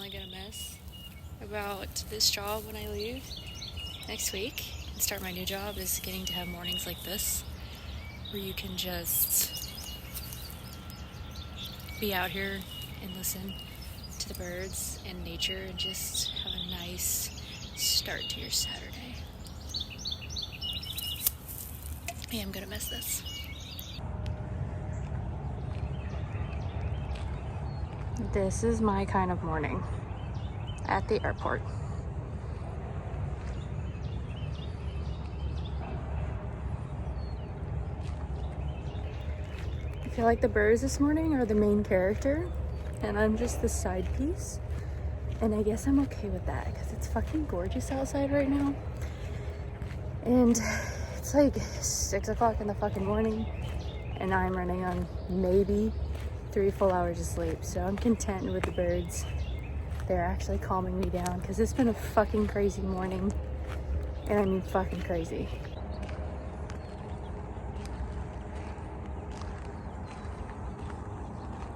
definitely gonna miss about this job when I leave next week and start my new job is getting to have mornings like this where you can just be out here and listen to the birds and nature and just have a nice start to your Saturday. Yeah, I'm gonna miss this. This is my kind of morning at the airport. I feel like the birds this morning are the main character and I'm just the side piece. And I guess I'm okay with that because it's fucking gorgeous outside right now. And it's like 6 o'clock in the fucking morning and I'm running on maybe 3 full hours of sleep. So I'm content with the birds. They're actually calming me down because it's been a fucking crazy morning. And I mean fucking crazy.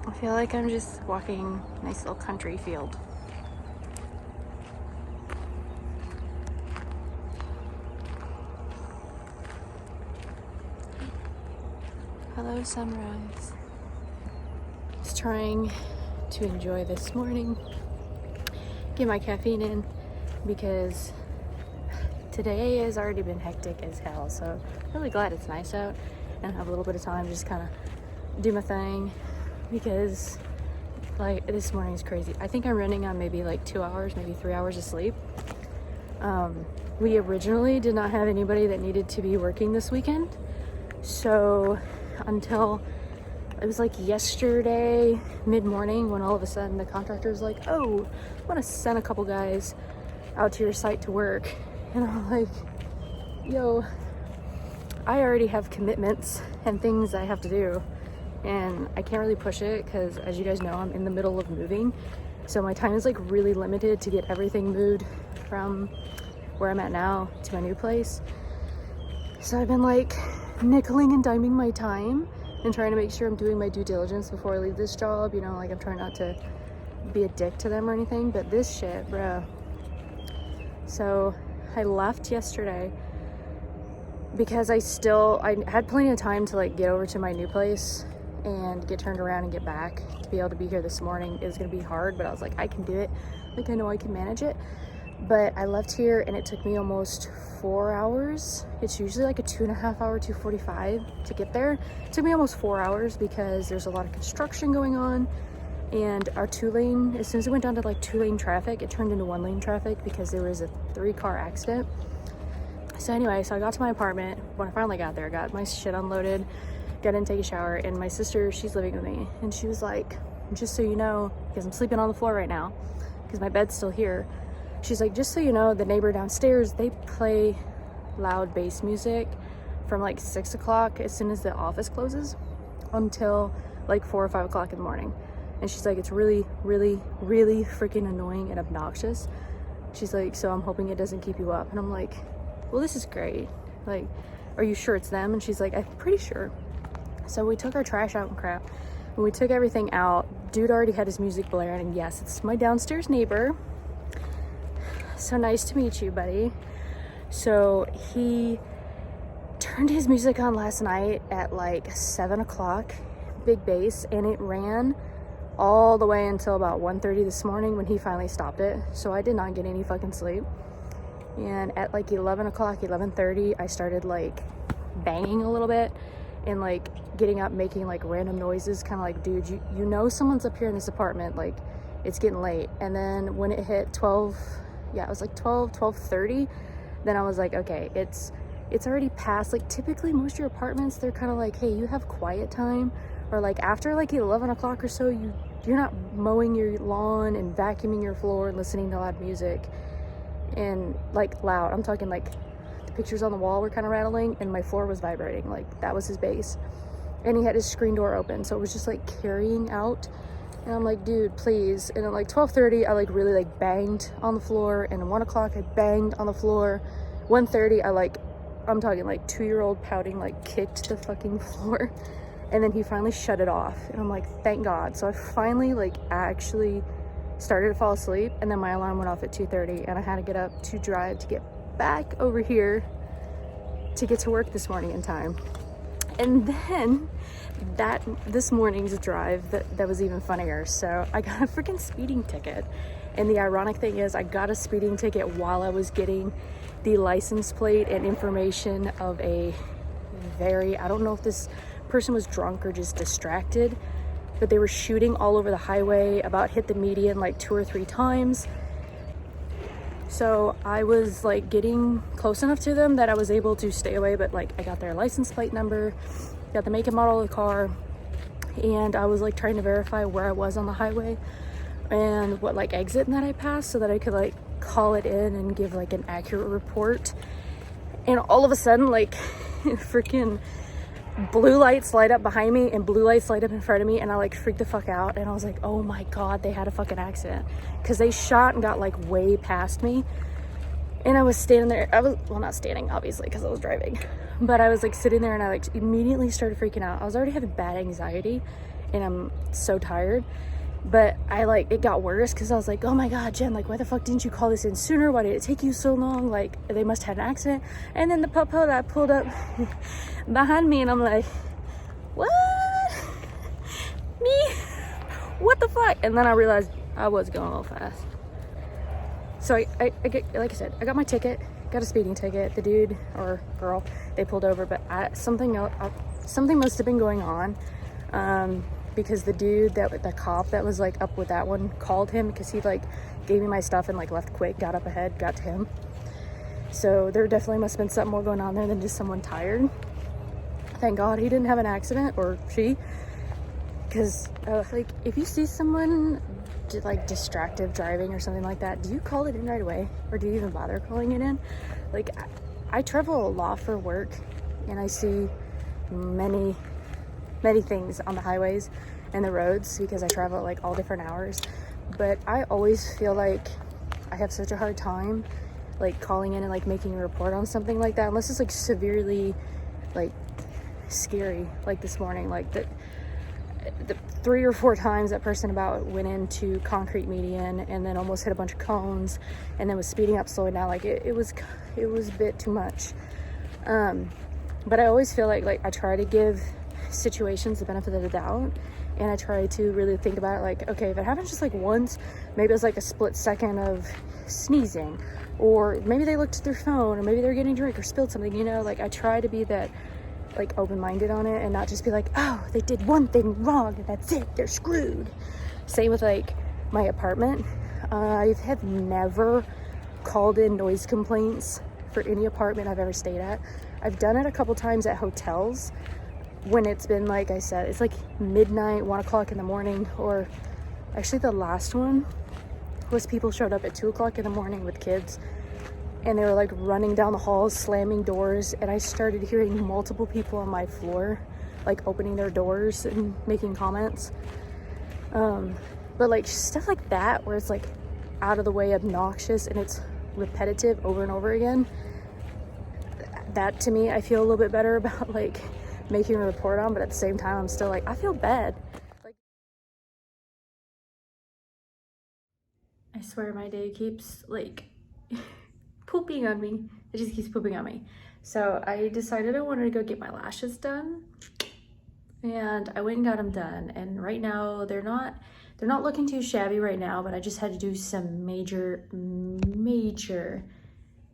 I feel like I'm just walking a nice little country field. Hello, sunrise. Just trying to enjoy this morning, get my caffeine in because today has already been hectic as hell. So I'm really glad it's nice out and have a little bit of time to just kind of do my thing because like this morning is crazy. I think I'm running on maybe like 2 hours, maybe 3 hours of sleep. We originally did not have anybody that needed to be working this weekend. So until it was like yesterday mid-morning when all of a sudden the contractor was like, oh, I want to send a couple guys out to your site to work. And I'm like, yo, I already have commitments and things I have to do. And I can't really push it because, as you guys know, I'm in the middle of moving. So my time is like really limited to get everything moved from where I'm at now to my new place. So I've been like nickeling and diming my time and trying to make sure I'm doing my due diligence before I leave this job. You know, like I'm trying not to be a dick to them or anything, but this shit, bruh. So I left yesterday because I had plenty of time to like get over to my new place and get turned around and get back. To be able to be here this morning is going to be hard, but I was like, I can do it. Like, I know I can manage it. But I left here and it took me almost 4 hours. It's usually like a 2.5 hour, 2:45 to get there. It took me almost 4 hours because there's a lot of construction going on. And our 2-lane, as soon as it went down to like 2-lane traffic, it turned into 1-lane traffic because there was a 3-car accident. So anyway, so I got to my apartment. When I finally got there, I got my shit unloaded, got in, take a shower, and my sister, she's living with me, and she was like, just so you know, because I'm sleeping on the floor right now, because my bed's still here, she's like, just so you know, the neighbor downstairs, they play loud bass music from like 6 o'clock as soon as the office closes until like 4 or 5 o'clock in the morning. And she's like, it's really, really, really freaking annoying and obnoxious. She's like, so I'm hoping it doesn't keep you up. And I'm like, well, this is great. Like, are you sure it's them? And she's like, I'm pretty sure. So we took our trash out and crap. When we took everything out, dude already had his music blaring. And yes, it's my downstairs neighbor. So nice to meet you, buddy. So he turned his music on last night at like 7 o'clock, big bass, and it ran all the way until about 1:30 this morning when he finally stopped it. So I did not get any fucking sleep. And at like 11 o'clock, 11:30, I started like banging a little bit and like getting up, making like random noises, kind of like, dude, you know someone's up here in this apartment, like it's getting late. And then when it hit 12, yeah, it was like 12:30, then I was like, okay, it's already past, like typically most of your apartments, they're kind of like, hey, you have quiet time, or like after like 11 o'clock or so, you're not mowing your lawn and vacuuming your floor and listening to loud music. And like loud, I'm talking like the pictures on the wall were kind of rattling and my floor was vibrating. Like that was his bass, and he had his screen door open, so it was just like carrying out. And I'm like, dude, please. And at like 12:30, I like really like banged on the floor, and at 1 o'clock I banged on the floor. 1:30, I'm talking like 2-year-old pouting, like kicked the fucking floor. And then he finally shut it off, and I'm like, thank God. So I finally like actually started to fall asleep, and then my alarm went off at 2:30, and I had to get up to drive to get back over here to get to work this morning in time. And then this morning's drive, that was even funnier. So I got a freaking speeding ticket, and the ironic thing is I got a speeding ticket while I was getting the license plate and information of a I don't know if this person was drunk or just distracted, but they were shooting all over the highway, about hit the median like 2 or 3 times. So I was like getting close enough to them that I was able to stay away, but like I got their license plate number, got the make and model of the car, and I was like trying to verify where I was on the highway and what like exit that I passed so that I could like call it in and give like an accurate report. And all of a sudden, like freaking blue lights light up behind me and blue lights light up in front of me, and I like freaked the fuck out, and I was like, oh my god, they had a fucking accident, because they shot and got like way past me. And I was standing there, well, not standing obviously because I was driving, but I was like sitting there, and I like immediately started freaking out. I was already having bad anxiety and I'm so tired, but it got worse because I was like, oh my god, Jen, like why the fuck didn't you call this in sooner? Why did it take you so long? Like they must have had an accident. And then the popo that pulled up behind me, and I'm like, what? Me? What the fuck? And then I realized I was going a little fast. So I get, like I said, I got my ticket, got a speeding ticket. The dude or girl, they pulled over, but something must have been going on, because the dude, the cop that was like up with that one, called him because he like gave me my stuff and like left quick, got up ahead, got to him. So there definitely must have been something more going on there than just someone tired. Thank God he didn't have an accident, or she, because like if you see someone like distracted driving or something like that, do you call it in right away, or do you even bother calling it in? Like I travel a lot for work, and I see many things on the highways and the roads because I travel at like all different hours. But I always feel like I have such a hard time like calling in and like making a report on something like that, unless it's like severely like scary, like this morning, like the 3 or 4 times that person about went into concrete median and then almost hit a bunch of cones and then was speeding up, slowing down. Like it was a bit too much. But I always feel like I try to give situations the benefit of the doubt, and I try to really think about it, like, okay, if it happens just like once, maybe it was like a split second of sneezing, or maybe they looked at their phone, or maybe they're getting a drink or spilled something, you know. Like I try to be that like open-minded on it and not just be like, oh, they did one thing wrong and that's it, they're screwed. Same with like my apartment. I have never called in noise complaints for any apartment I've ever stayed at. I've done it a couple times at hotels when it's been, like I said, it's like midnight, 1 o'clock in the morning, or actually the last one was people showed up at 2 o'clock in the morning with kids, and they were like running down the halls, slamming doors, and I started hearing multiple people on my floor like opening their doors and making comments. But like stuff like that where it's like out of the way, obnoxious, and it's repetitive over and over again, that to me I feel a little bit better about like making a report on. But at the same time, I'm still like, I feel bad. Like, I swear my day keeps like pooping on me. It just keeps pooping on me. So I decided I wanted to go get my lashes done, and I went and got them done. And right now they're not looking too shabby right now, but I just had to do some major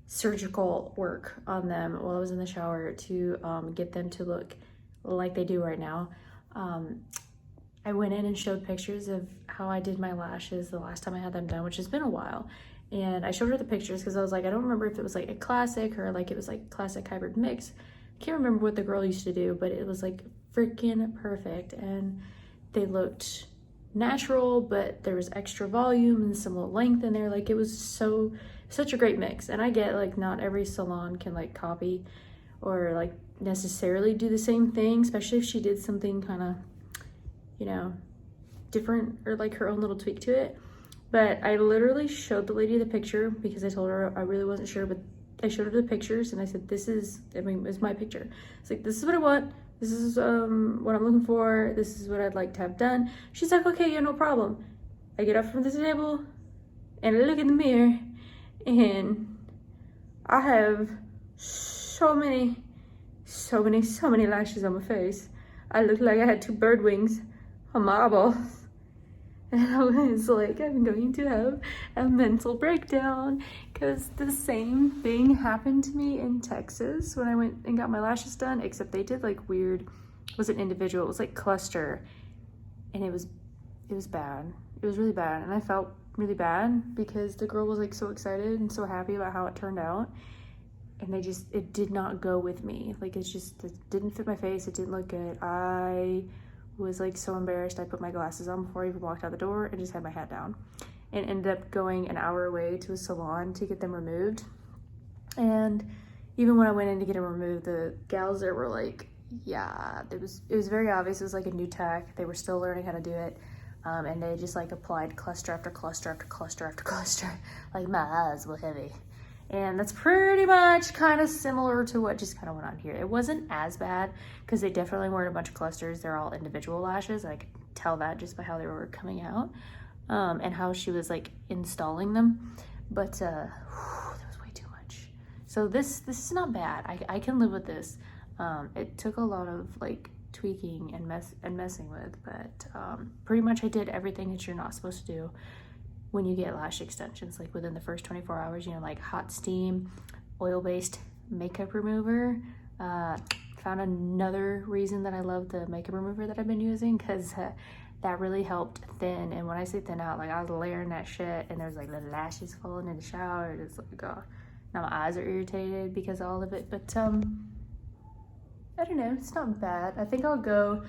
surgical work on them while I was in the shower to get them to look like they do right now. I went in and showed pictures of how I did my lashes the last time I had them done, which has been a while. And I showed her the pictures because I was like, I don't remember if it was like a classic or like it was like classic hybrid mix. I can't remember what the girl used to do, but it was like freaking perfect. And they looked natural, but there was extra volume and some little length in there. Like it was such a great mix. And I get like not every salon can like copy or like necessarily do the same thing, especially if she did something kind of, you know, different or like her own little tweak to it. But I literally showed the lady the picture because I told her I really wasn't sure, but I showed her the pictures and I said, it's my picture. It's like, this is what I want. This is what I'm looking for. This is what I'd like to have done. She's like, okay, yeah, no problem. I get up from the table and I look in the mirror and I have so many lashes on my face. I look like I had 2 bird wings on my eyeballs. And I was like, I'm going to have a mental breakdown because the same thing happened to me in Texas when I went and got my lashes done, except they did like weird, it wasn't individual, it was like cluster. And it was bad. It was really bad. And I felt really bad because the girl was like so excited and so happy about how it turned out. And it did not go with me. Like it didn't fit my face. It didn't look good. I was like so embarrassed. I put my glasses on before I even walked out the door and just had my hat down, and ended up going an hour away to a salon to get them removed. And even when I went in to get them removed, the gals there were like, yeah, it was very obvious. It was like a new tech. They were still learning how to do it. And they just like applied cluster after cluster after cluster after cluster. Like my eyes were heavy. And that's pretty much kind of similar to what just kind of went on here. It wasn't as bad because they definitely weren't a bunch of clusters. They're all individual lashes. I could tell that just by how they were coming out, and how she was like installing them. But that was way too much. So this is not bad. I can live with this. It took a lot of like tweaking and messing with, but pretty much I did everything that you're not supposed to do when you get lash extensions, like within the first 24 hours, you know, like hot steam, oil-based makeup remover. Found another reason that I love the makeup remover that I've been using, because that really helped thin. And when I say thin out, like I was layering that shit and there's like the lashes falling in the shower. It's like, oh, now my eyes are irritated because of all of it. But I don't know, it's not bad. I think I'll go.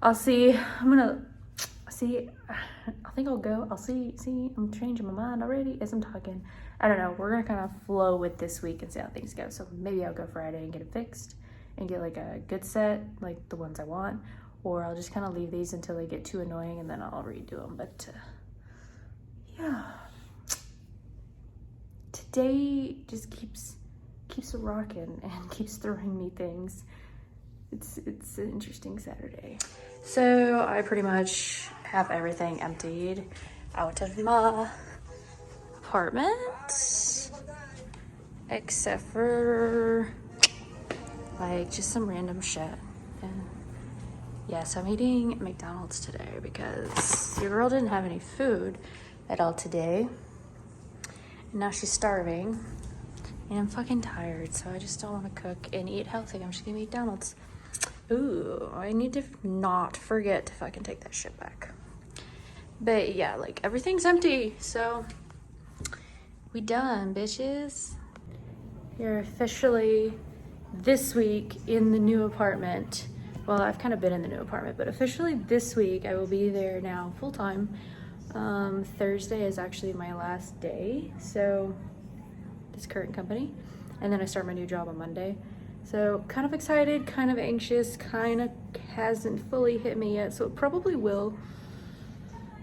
I'll see. I'll see, I'm changing my mind already as I'm talking. I don't know, we're gonna kind of flow with this week and see how things go. So maybe I'll go Friday and get it fixed and get like a good set, like the ones I want, or I'll just kind of leave these until they get too annoying and then I'll redo them. But yeah, today just keeps rocking and keeps throwing me things. It's an interesting Saturday. So I pretty much have everything emptied out of my apartment, except for like just some random shit. And yeah, so I'm eating McDonald's today because your girl didn't have any food at all today. And now she's starving and I'm fucking tired, so I just don't want to cook and eat healthy. I'm just gonna eat McDonald's. Ooh, I need to not forget to fucking take that shit back. But yeah, like everything's empty, so we done, bitches. You're officially this week in the new apartment. Well, I've kind of been in the new apartment, but officially this week I will be there now full time. Thursday is actually my last day, so this current company, and then I start my new job on Monday. So kind of excited, kind of anxious, kind of hasn't fully hit me yet, so it probably will.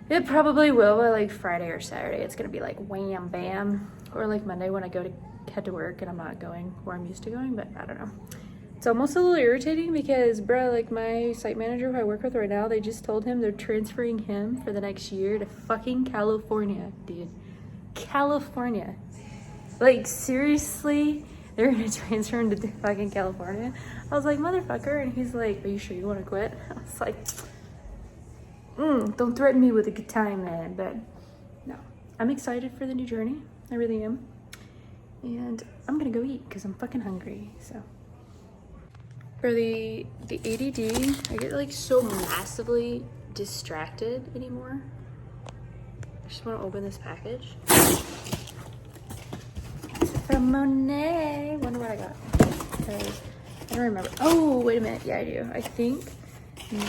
It probably will by like Friday or Saturday. It's gonna be like wham bam, or like Monday when I head to work and I'm not going where I'm used to going, but I don't know. It's almost a little irritating because, bruh, like my site manager who I work with right now, they just told him they're transferring him for the next year to fucking California, dude. California. Like, seriously? They're gonna transfer him to fucking California? I was like, motherfucker. And he's like, are you sure you wanna quit? I was like, don't threaten me with a good time, man. But no, I'm excited for the new journey. I really am. And I'm gonna go eat because I'm fucking hungry, so. For the ADD, I get like so massively distracted anymore. I just want to open this package. From Monet. Wonder what I got. Because I don't remember. Oh, wait a minute. Yeah, I do. I think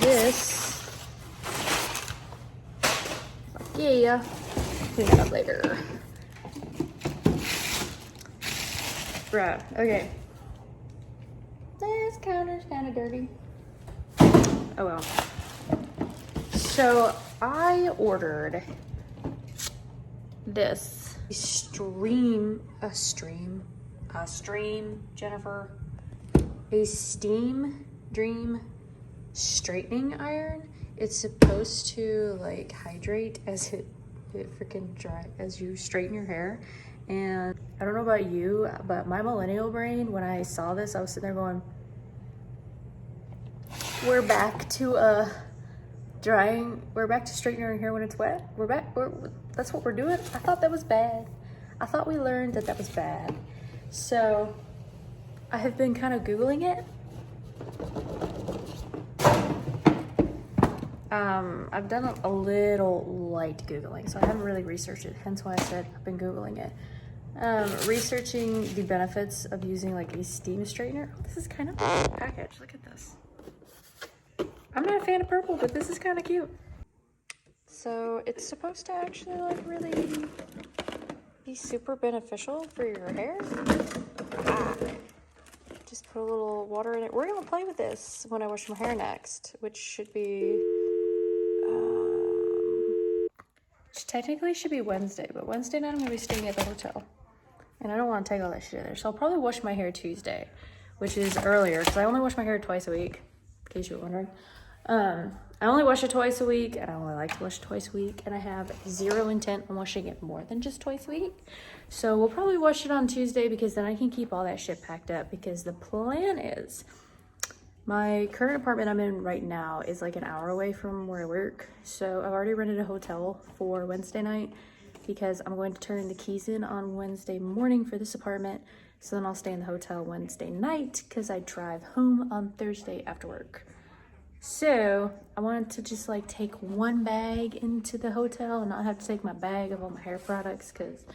this. Fuck yeah. Clean it up later. Bruh. Okay. This counter's kind of dirty. Oh well. So I ordered this Steam, Jennifer, a Steam Dream straightening iron. It's supposed to like hydrate as it it freaking dry as you straighten your hair. And I don't know about you, but my millennial brain, when I saw this, I was sitting there going, we're back to we're back to straightening our hair when it's wet. That's what we're doing. I thought that was bad. I thought we learned that was bad. So I have been kind of Googling it. I've done a little light Googling, so I haven't really researched it, hence why I said I've been Googling it. Researching the benefits of using like a steam straightener. Oh, this is kind of a package. Look at this. I'm not a fan of purple, but this is kind of cute. So it's supposed to actually like really be super beneficial for your hair. Just put a little water in it. We're gonna play with this when I wash my hair next, which should be, which technically should be Wednesday, but Wednesday night I'm gonna be staying at the hotel. And I don't wanna take all that shit in there. So I'll probably wash my hair Tuesday, which is earlier, because I only wash my hair twice a week, in case you were wondering. I only wash it twice a week, and I only like to wash it twice a week, and I have zero intent on washing it more than just twice a week. So we'll probably wash it on Tuesday, because then I can keep all that shit packed up, because the plan is, my current apartment I'm in right now is like an hour away from where I work. So I've already rented a hotel for Wednesday night, because I'm going to turn the keys in on Wednesday morning for this apartment. So then I'll stay in the hotel Wednesday night, because I drive home on Thursday after work. So I wanted to just like take one bag into the hotel and not have to take my bag of all my hair products, because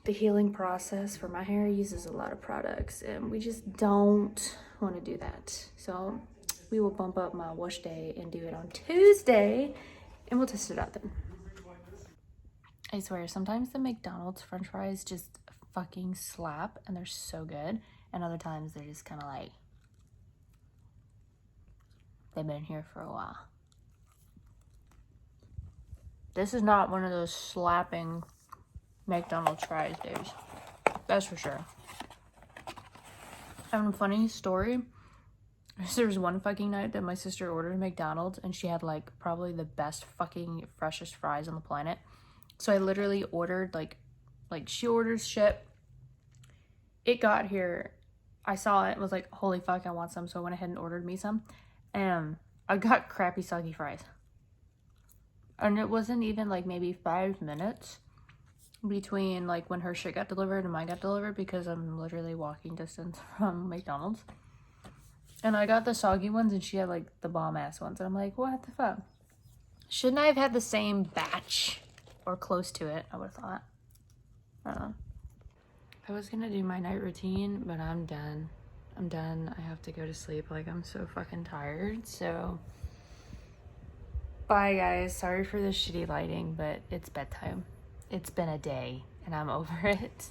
the healing process for my hair uses a lot of products and we just don't want to do that. So we will bump up my wash day and do it on Tuesday, and we'll test it out then. I swear, sometimes the McDonald's french fries just fucking slap and they're so good, and other times they're just kind of like, they've been here for a while. This is not one of those slapping McDonald's fries days. That's for sure. I have a funny story. There was one fucking night that my sister ordered McDonald's and she had like probably the best fucking freshest fries on the planet. So I literally ordered like she orders shit. It got here. I saw it and was like, holy fuck, I want some. So I went ahead and ordered me some. And I got crappy soggy fries. And it wasn't even like maybe 5 minutes between like when her shit got delivered and mine got delivered, because I'm literally walking distance from McDonald's. And I got the soggy ones and she had like the bomb ass ones. And I'm like, what the fuck? Shouldn't I have had the same batch or close to it? I would have thought. I don't know. I was gonna do my night routine, but I'm done. I have to go to sleep. Like, I'm so fucking tired. So bye guys. Sorry for the shitty lighting, but it's bedtime. It's been a day and I'm over it.